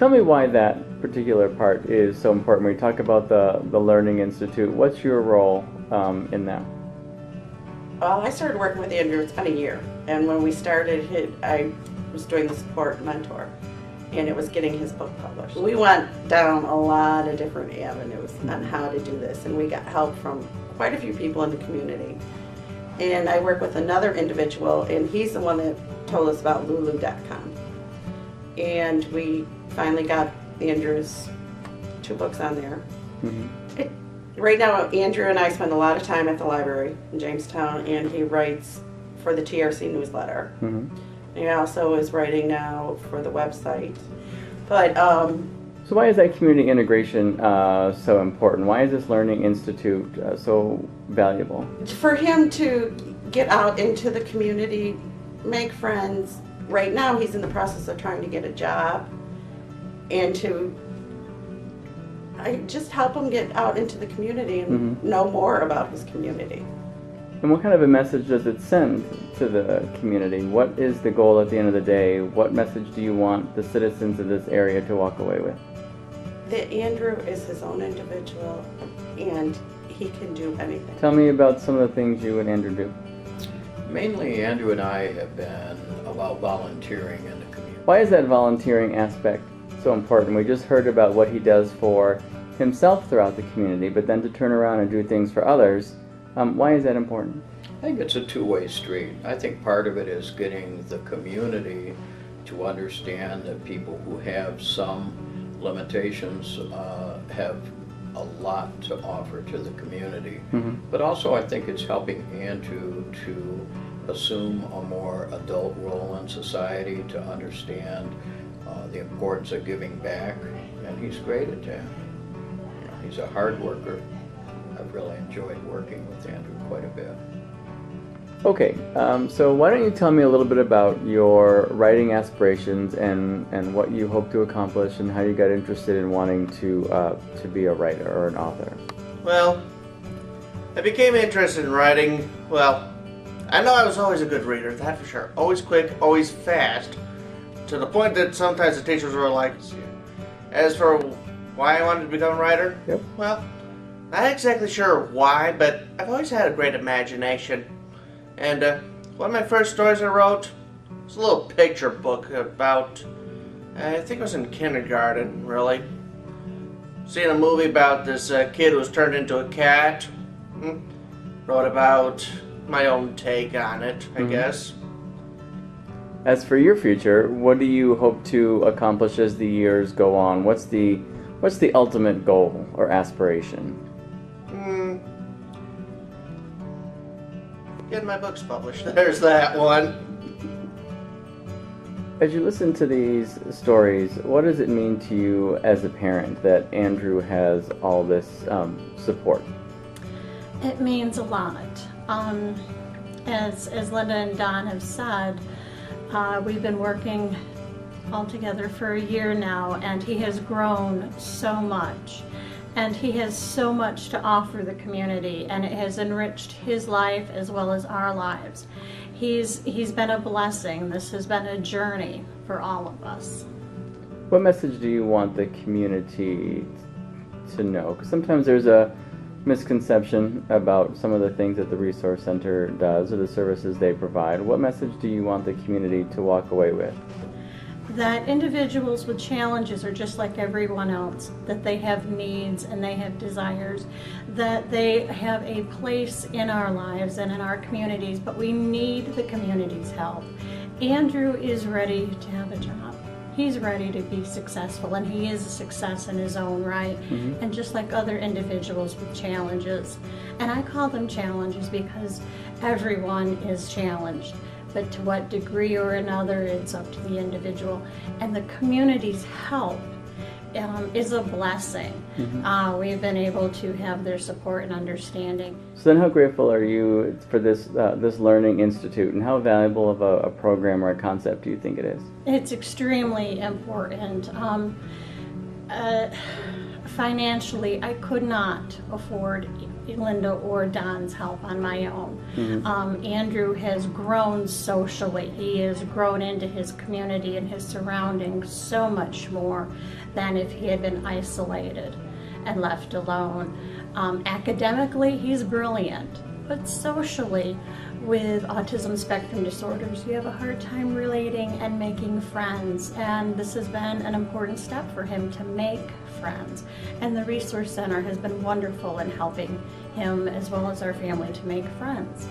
Tell me why that particular part is so important. When you talk about the Learning Institute, what's your role in that? Well, I started working with Andrew, it's been a year. And when we started, I was doing the support mentor, and it was getting his book published. We went down a lot of different avenues on how to do this, and we got help from quite a few people in the community. And I work with another individual, and he's the one that told us about Lulu.com. And we finally got Andrew's 2 books on there. Right now, Andrew and I spend a lot of time at the library in Jamestown, and he writes for the TRC newsletter. He also is writing now for the website. But so why is that community integration so important? Why is this Learning Institute so valuable? For him to get out into the community, make friends. Right now, he's in the process of trying to get a job, and to just help him get out into the community and know more about his community. And what kind of a message does it send to the community? What is the goal at the end of the day? What message do you want the citizens of this area to walk away with? That Andrew is his own individual, and he can do anything. Tell me about some of the things you and Andrew do. Mainly, Andrew and I have been about volunteering in the community. Why is that volunteering aspect so important? We just heard about what he does for himself throughout the community, but then to turn around and do things for others, why is that important? I think it's a two-way street. I think part of it is getting the community to understand that people who have some limitations have a lot to offer to the community. But also I think it's helping Andrew to assume a more adult role in society, to understand the importance of giving back, and he's great at that. He's a hard worker. I've really enjoyed working with Andrew quite a bit. Okay, so why don't you tell me a little bit about your writing aspirations and what you hope to accomplish and how you got interested in wanting to be a writer or an author? Well, I became interested in writing, well, I know I was always a good reader, that for sure. Always quick, always fast, to the point that sometimes the teachers were like, as for why I wanted to become a writer, well, not exactly sure why, but I've always had a great imagination. And one of my first stories I wrote was a little picture book about, I think it was in kindergarten, really. Seeing a movie about this kid who was turned into a cat. Wrote about my own take on it, I guess. As for your future, what do you hope to accomplish as the years go on? What's the ultimate goal or aspiration? Getting my books published. There's that one. As you listen to these stories, what does it mean to you as a parent that Andrew has all this support? It means a lot. As Linda and Don have said, we've been working all together for a year now, and he has grown so much. And he has so much to offer the community, and it has enriched his life as well as our lives. He's been a blessing. This has been a journey for all of us. What message do you want the community to know? Because sometimes there's a misconception about some of the things that the Resource Center does or the services they provide. What message do you want the community to walk away with? That individuals with challenges are just like everyone else, that they have needs and they have desires, that they have a place in our lives and in our communities, but we need the community's help. Andrew is ready to have a job. He's ready to be successful, and he is a success in his own right, and just like other individuals with challenges. And I call them challenges because everyone is challenged. But to what degree or another, it's up to the individual. And the community's help is a blessing. We've been able to have their support and understanding. So then how grateful are you for this Learning Institute, and how valuable of a program or a concept do you think it is? It's extremely important. Financially, I could not afford Linda or Don's help on my own. Andrew has grown socially. He has grown into his community and his surroundings so much more than if he had been isolated and left alone. Academically, he's brilliant, but socially, with autism spectrum disorders, you have a hard time relating and making friends, and this has been an important step for him to make friends. And the Resource Center has been wonderful in helping him as well as our family to make friends.